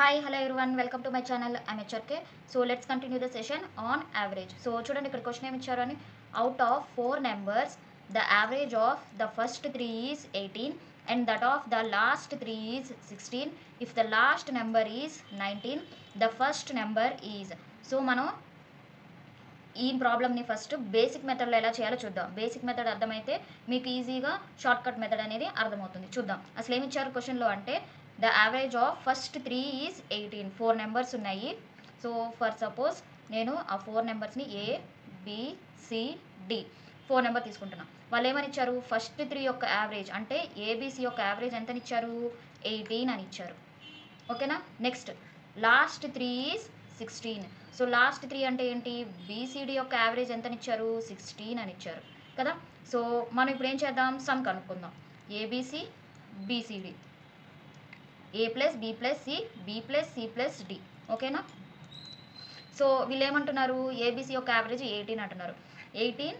Hi, hello everyone. Welcome to my channel. I'm HRK. So let's continue the session on average. So చూడండి ఇక్కడ question ఏమి ఇచ్చారు అని out of 4 numbers the average of the first 3 is 18 and that of the last 3 is 16. If the last number is 19, the first number is. So మనం ఈ ప్రాబ్లమ్ని first basic మెథడ్లో ఎలా చేయాలో చూద్దాం. బేసిక్ మెథడ్ అర్థమైతే మీకు ఈజీగా షార్ట్ కట్ మెథడ్ అనేది అర్థమవుతుంది. చూద్దాం అసలు ఏమి ఇచ్చారు క్వశ్చన్లో అంటే the average of first 3 is 18. 4 numbers ఉన్నాయి. సో ఫర్ సపోజ్ నేను ఆ 4 నెంబర్స్ని A B C D 4 number తీసుకుంటున్నాను. వాళ్ళు ఏమని ఇచ్చారు, ఫస్ట్ 3 యొక్క యావరేజ్ అంటే ఏబిసి యొక్క యావరేజ్ ఎంతని ఇచ్చారు, 18 అని ఇచ్చారు. ఓకేనా. Next last 3 is 16. So last 3 అంటే ఏంటి, బీసీడీ యొక్క యావరేజ్ ఎంతని ఇచ్చారు, 16 అని ఇచ్చారు కదా. సో మనం ఇప్పుడు ఏం చేద్దాం, సమ్ కనుక్కుందాం. ABC BCD, A plus B plus C, B plus C plus D. ఓకేనా. సో వీళ్ళు ఏమంటున్నారు, ఏబిసి యొక్క యావరేజ్ 18 అంటున్నారు. 18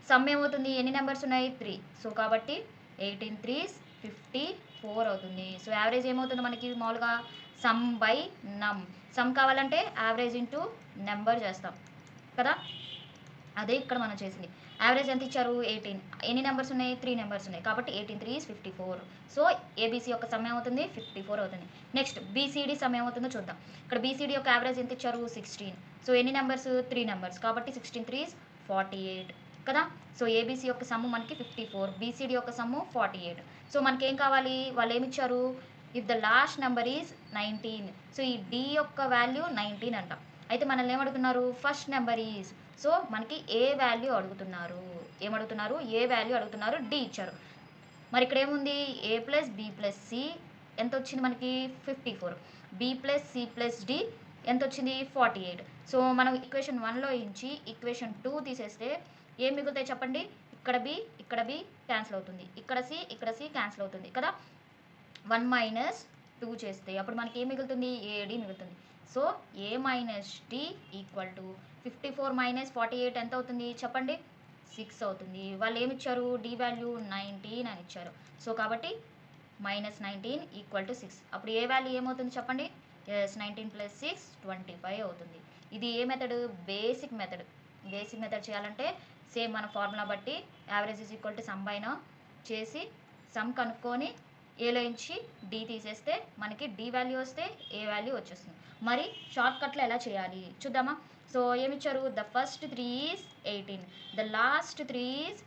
సమ్ ఏమవుతుంది, ఎన్ని నెంబర్స్ ఉన్నాయి, 3. సో కాబట్టి 18 3 54 అవుతుంది. సో యావరేజ్ ఏమవుతుంది మనకి, మామూలుగా సమ్ బై నమ్. సమ్ కావాలంటే యావరేజ్ ఇంటూ నెంబర్ చేస్తాం కదా, అదే ఇక్కడ మనం చేసింది. యావరేజ్ ఎంత ఇచ్చారు, 18. ఎన్ని నెంబర్స్ ఉన్నాయి, 3 నెంబర్స్ ఉన్నాయి కాబట్టి 18 3 54. సో ఏబీసీ యొక్క సమ్ ఏమవుతుంది, 54 అవుతుంది. నెక్స్ట్ బీసీడీ సమ్ ఏమవుతుందో చూద్దాం. ఇక్కడ బీసీడీ యొక్క యావరేజ్ ఎంత ఇచ్చారు, 16. సో ఎన్ని నెంబర్స్, 3 నెంబర్స్ కాబట్టి 16 3 48 కదా. సో ఏబీసీ యొక్క సమ్ము మనకి 54, బీసీడీ యొక్క సమ్ము 48. సో మనకేం కావాలి, వాళ్ళు ఏమి ఇచ్చారు, if the last number is 19. So ఈ డి యొక్క వాల్యూ 19 అంట. అయితే మనల్ని ఏమడుగుతున్నారు, ఫస్ట్ నెంబర్ ఈజ్. సో మనకి ఏ వాల్యూ అడుగుతున్నారు, ఏమడుగుతున్నారు, ఏ వాల్యూ అడుగుతున్నారు, డి ఇచ్చారు. మరి ఇక్కడ ఏముంది, A plus B plus C ఎంత వచ్చింది మనకి, 54. B plus C plus D ఎంత వచ్చింది, 48. సో మనం ఈక్వేషన్ 1లో ఇచ్చి ఈక్వేషన్ 2 తీసేస్తే ఏం మిగులుతాయి చెప్పండి, ఇక్కడ బి క్యాన్సిల్ అవుతుంది, ఇక్కడ సి క్యాన్సిల్ అవుతుంది కదా. 1 మైనస్ 2 చేస్తే అప్పుడు మనకి ఏం మిగులుతుంది, ఏడి మిగులుతుంది. So A minus D equal to 54 minus 48 ఎంత అవుతుంది చెప్పండి, 6 అవుతుంది. వాళ్ళు ఏమి ఇచ్చారు, డి వాల్యూ 19 అని ఇచ్చారు. సో కాబట్టి మైనస్ 19 ఈక్వల్ టు 6. అప్పుడు ఏ వాల్యూ ఏమవుతుంది చెప్పండి, ఎస్ 19 ప్లస్ 6 25 అవుతుంది. ఇది ఏ method, basic method. Basic method చేయాలంటే సేమ్ మన ఫార్ములా బట్టి average is equal to sum by num చేసి సమ్ కనుక్కొని ఏలో నుంచి డి తీసేస్తే మనకి డి వాల్యూ వస్తే ఏ వాల్యూ వచ్చేస్తుంది. మరి షార్ట్ కట్లో ఎలా చేయాలి చూద్దామా. సో ఏమిచ్చారు, the first 3 is 18, the last 3 is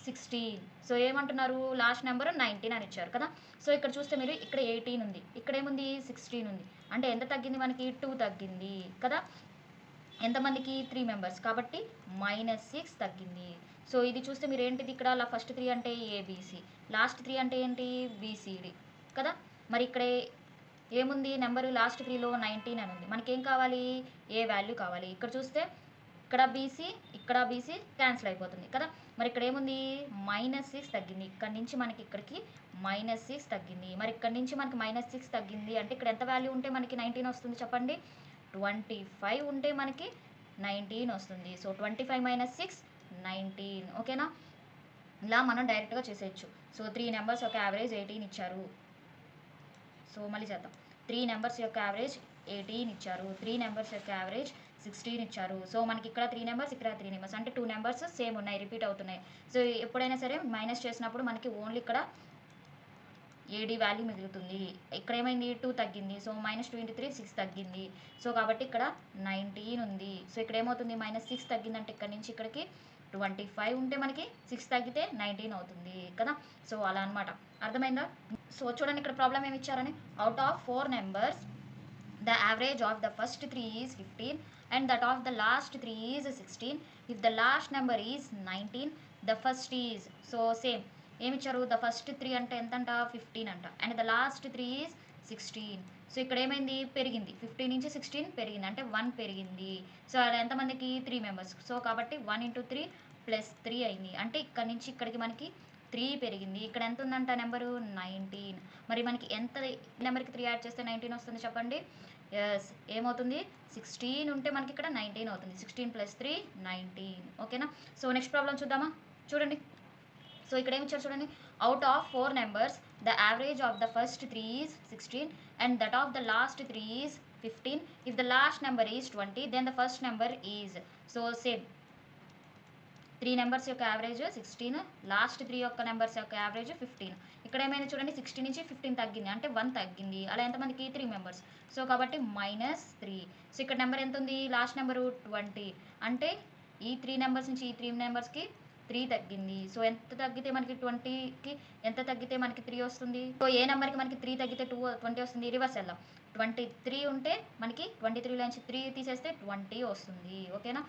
16. So ఏమంటున్నారు, లాస్ట్ నెంబర్ 19 అని ఇచ్చారు కదా. సో ఇక్కడ చూస్తే మీరు ఇక్కడ 18 ఉంది, ఇక్కడ ఏముంది 16 ఉంది. అంటే ఎంత తగ్గింది మనకి, 2 తగ్గింది కదా. ఎంతమందికి, 3 మెంబర్స్ కాబట్టి -6 తగ్గింది. సో ఇది చూస్తే మీరు ఏంటిది, ఇక్కడ ఫస్ట్ 3 అంటే ఏబిసి, లాస్ట్ 3 అంటే ఏంటి, బీసీడి కదా. మరి ఇక్కడ ఏముంది నెంబరు, లాస్ట్ 3లో 19 అని ఉంది. మనకేం కావాలి, ఏ వాల్యూ కావాలి. ఇక్కడ చూస్తే ఇక్కడ బీసీ క్యాన్సిల్ అయిపోతుంది కదా. మరి ఇక్కడ ఏముంది, -6 తగ్గింది. ఇక్కడ నుంచి మనకి ఇక్కడికి -6 తగ్గింది. మరి ఇక్కడ నుంచి మనకి -6 తగ్గింది అంటే ఇక్కడ ఎంత వాల్యూ ఉంటే మనకి 19 వస్తుంది చెప్పండి, 25 ఉంటే మనకి 19 వస్తుంది. So 25 minus 6 19. ఓకేనా. ఇలా మనం డైరెక్ట్గా చేసేయచ్చు. సో 3 నెంబర్స్ యొక్క యావరేజ్ 18 ఇచ్చారు. సో మళ్ళీ చేద్దాం. 3 నెంబర్స్ యొక్క యావరేజ్ 18 ఇచ్చారు, 3 నెంబర్స్ యొక్క యావరేజ్ 16 ఇచ్చారు. సో మనకి ఇక్కడ 3 నెంబర్స్, ఇక్కడ 3 నెంబర్స్ అంటే 2 నెంబర్స్ సేమ్ ఉన్నాయి, రిపీట్ అవుతున్నాయి. సో ఎప్పుడైనా సరే మైనస్ చేసినప్పుడు మనకి ఓన్లీ ఇక్కడ ఏడి వాల్యూ మిగులుతుంది. ఇక్కడ ఏమైంది, 2 తగ్గింది. సో -2 × 3 6 తగ్గింది. సో కాబట్టి ఇక్కడ 19 ఉంది. సో ఇక్కడ ఏమవుతుంది, -6 తగ్గిందంటే ఇక్కడ నుంచి ఇక్కడికి 25 ఉంటే మనకి 6 తగ్గితే 19 అవుతుంది కదా. సో అలా అనమాట, అర్థమైందా. సో చూడండి ఇక్కడ ప్రాబ్లం ఏమి ఇచ్చారని, out of 4 numbers the average of the first 3 is 15 and that of the last 3 is 16. if the last number is 19, the first is. So same ఏమిచ్చారు, ద ఫస్ట్ 3 అంటే ఎంత అంట, 15 అంట, and the last 3 is 16. So ఇక్కడ ఏమైంది, పెరిగింది, 15 నుంచి 16 పెరిగింది అంటే 1 పెరిగింది. సో అది ఎంతమందికి, 3 మెంబర్స్. సో కాబట్టి 1 × 3 + 3 అయింది. అంటే ఇక్కడ నుంచి ఇక్కడికి మనకి 3 పెరిగింది. ఇక్కడ ఎంత ఉందంట నెంబరు, 19. మరి మనకి ఎంత నెంబర్కి 3 యాడ్ చేస్తే 19 వస్తుంది చెప్పండి, ఎస్ ఏమవుతుంది, 16 ఉంటే మనకి ఇక్కడ 19 అవుతుంది. 16 + 3 19. ఓకేనా. సో నెక్స్ట్ ప్రాబ్లం చూద్దామా. చూడండి, సో ఇక్కడ ఏమి ఇచ్చారు చూడండి, out of 4 numbers the average of the first 3 is 16 and that of the last 3 is 15. If the last number is 20 then the first number is. So same 3 numbers యొక్క average 16, last 3 యొక్క numbers యొక్క average 15. ఇక్కడ ఏమైంది చూడండి, 16 నుంచి 15 తగ్గింది అంటే 1 తగ్గింది. అలా ఎంతమందికి 3 మెంబర్స్. సో కాబట్టి -3. సో ఇక్కడ నెంబర్ ఎంత ఉంది, లాస్ట్ నెంబరు 20 అంటే ఈ 3 నెంబర్స్ నుంచి ఈ 3 నెంబర్స్కి 3 తగ్గింది. సో ఎంత తగ్గితే మనకి 20కి ఎంత తగ్గితే మనకి 3 వస్తుంది. సో ఏ నెంబర్కి మనకి 3 తగ్గితే 20 వస్తుంది, రివర్స్ వెళ్దాం. 23 ఉంటే మనకి 23లో నుంచి 3 తీసేస్తే 20 వస్తుంది. ఓకేనా.